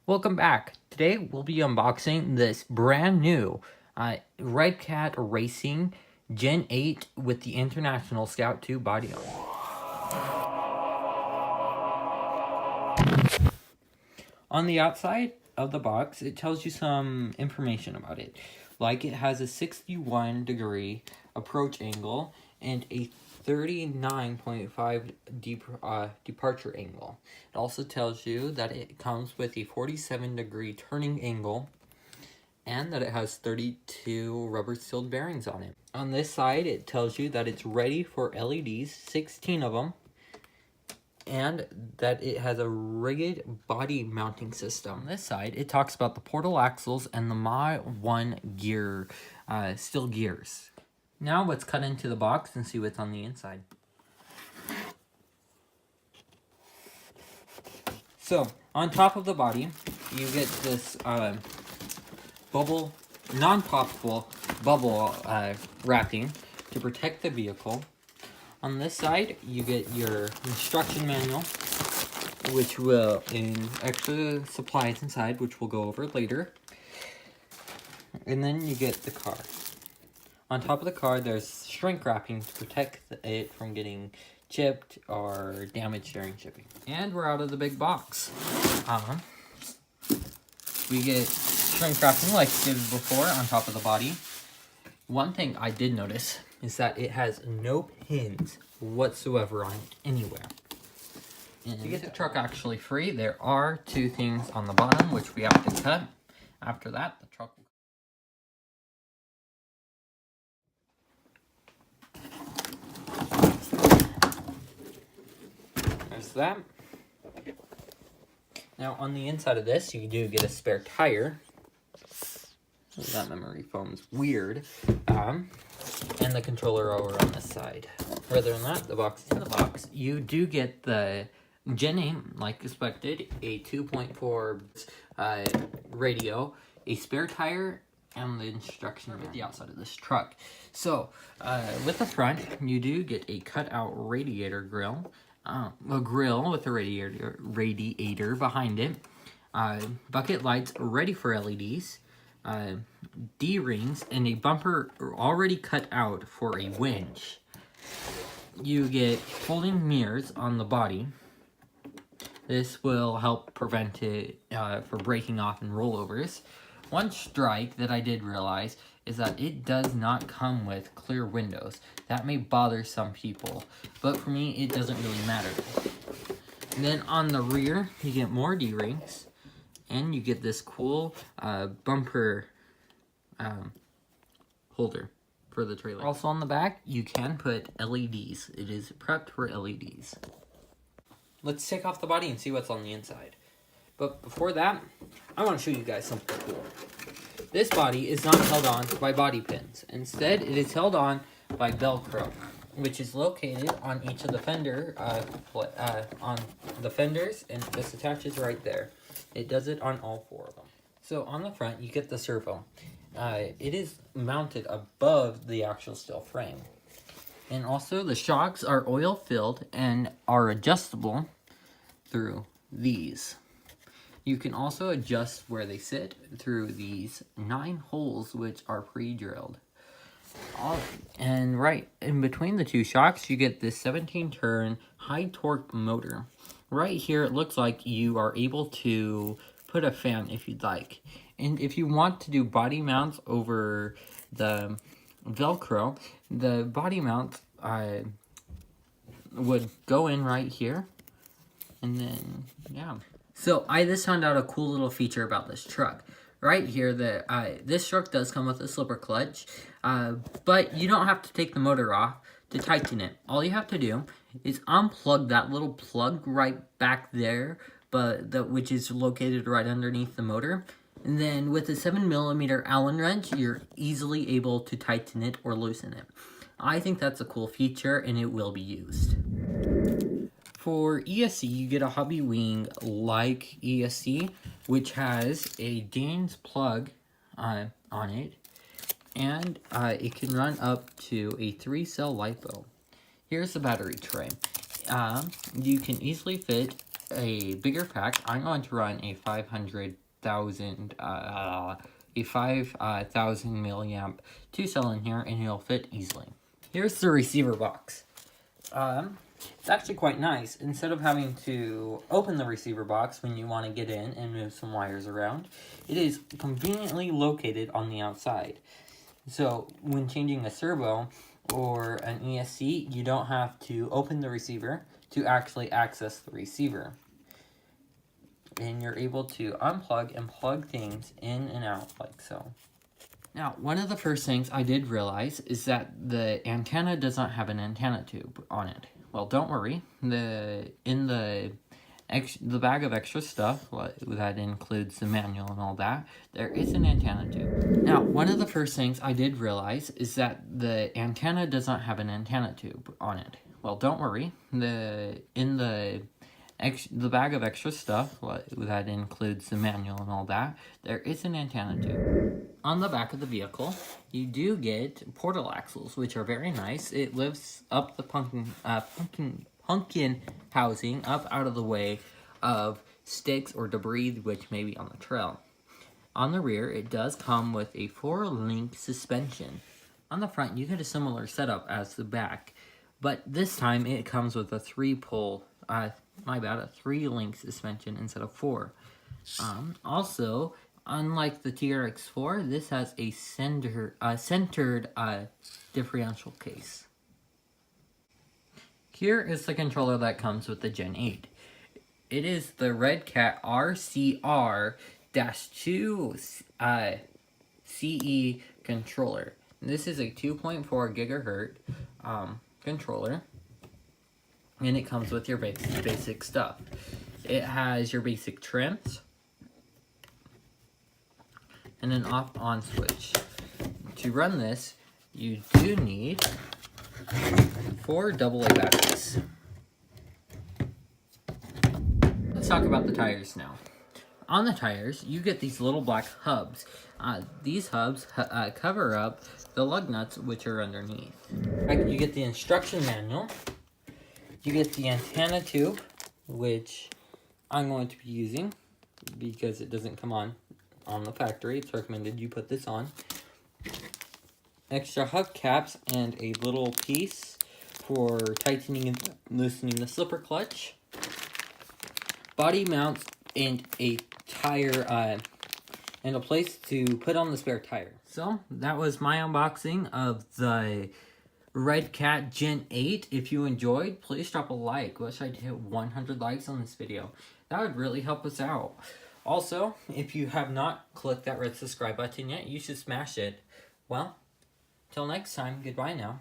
Welcome back. Today we'll be unboxing this brand new Redcat Racing Gen 8 with the International Scout 2 body on it. On the outside of the box, it tells you some information about it. Like it has a 61-degree approach angle and a 39.5 departure angle. It also tells you that it comes with a 47-degree turning angle and that it has 32 rubber sealed bearings on it. On this side, it tells you that it's ready for LEDs, 16 of them, and that it has a rigged body mounting system. On this side, it talks about the portal axles and the My 1 gear, steel gears. Now let's cut into the box and see what's on the inside. So, on top of the body, you get this non-poppable bubble wrapping to protect the vehicle. On this side, you get your instruction manual, which will, in extra supplies inside, which we'll go over later. And then you get the car. On top of the car, there's shrink wrapping to protect it from getting chipped or damaged during shipping. And we're out of the big box. We get shrink wrapping like we did before on top of the body. One thing I did notice is that it has no pins whatsoever on it anywhere. And to get the truck actually free, there are two things on the bottom which we have to cut. After that, the truck will... There's that. Now on the inside of this, you do get a spare tire. That memory foam's weird. And the controller over on this side. Rather than that, the box in the box, you do get the Gen 8, like expected, a 2.4 radio, a spare tire, and the instruction at the outside of this truck. So, with the front, you do get a cutout radiator grill, a grill with a radiator behind it, bucket lights ready for LEDs, D-rings, and a bumper already cut out for a winch. You get folding mirrors on the body. This will help prevent it for breaking off and rollovers. One strike that I did realize is that it does not come with clear windows. That may bother some people, but for me, it doesn't really matter. And then on the rear, you get more D-rings. And you get this cool bumper holder for the trailer. Also on the back, you can put LEDs. It is prepped for LEDs. Let's take off the body and see what's on the inside. But before that, I want to show you guys something cool. This body is not held on by body pins. Instead, it is held on by Velcro, which is located on each of the fender, on the fenders, and this attaches right there. It does it on all four of them. So on the front, you get the servo. It is mounted above the actual steel frame. And also, the shocks are oil-filled and are adjustable through these. You can also adjust where they sit through these 9 holes, which are pre-drilled. And right in between the two shocks, you get this 17-turn high-torque motor. Right here, it looks like you are able to put a fan if you'd like. And if you want to do body mounts over the Velcro, the body mount would go in right here. And then, yeah. So, I just found out a cool little feature about this truck. Right here, this truck does come with a slipper clutch, but you don't have to take the motor off to tighten it. All you have to do is unplug that little plug right back there, which is located right underneath the motor. And then with a 7mm Allen wrench, you're easily able to tighten it or loosen it. I think that's a cool feature, and it will be used. For ESC, you get a hubby wing like ESC, which has a Danes plug on it, and it can run up to a 3-cell LiPo. Here's the battery tray. You can easily fit a bigger pack, I'm going to run a 500,000 milliamp 2-cell in here, and it'll fit easily. Here's the receiver box. It's actually quite nice. Instead of having to open the receiver box when you want to get in and move some wires around, it is conveniently located on the outside. So when changing a servo or an ESC, you don't have to open the receiver to actually access the receiver. And you're able to unplug and plug things in and out like so. Now, one of the first things I did realize is that the antenna does not have an antenna tube on it. Well, don't worry. In the bag of extra stuff, that includes the manual and all that, there is an antenna tube. Now, one of the first things I did realize is that the antenna does not have an antenna tube on it. Well, don't worry. In the bag of extra stuff, that includes the manual and all that, there is an antenna tube. On the back of the vehicle, you do get portal axles, which are very nice. It lifts up the pumpkin housing up out of the way of sticks or debris which may be on the trail. On the rear, it does come with a 4-link suspension. On the front, you get a similar setup as the back, but this time it comes with a 3-link suspension instead of 4. Also, unlike the TRX4, this has a centered differential case. Here is the controller that comes with the Gen 8. It is the Redcat RCR-2 CE controller. This is a 2.4 gigahertz controller, and it comes with your basic stuff. It has your basic trims and an off-on switch. To run this, you do need 4 AA batteries. Let's talk about the tires now. On the tires, you get these little black hubs. These hubs cover up the lug nuts, which are underneath. You get the instruction manual. You get the antenna tube, which I'm going to be using because it doesn't come on the factory. It's recommended you put this on. Extra hubcaps and a little piece for tightening and loosening the slipper clutch. Body mounts and a tire and a place to put on the spare tire. So that was my unboxing of the Redcat Gen 8. If you enjoyed, please drop a like. Wish I'd hit 100 likes on this video. That would really help us out. Also, if you have not clicked that red subscribe button yet, you should smash it. Well, till next time, goodbye now.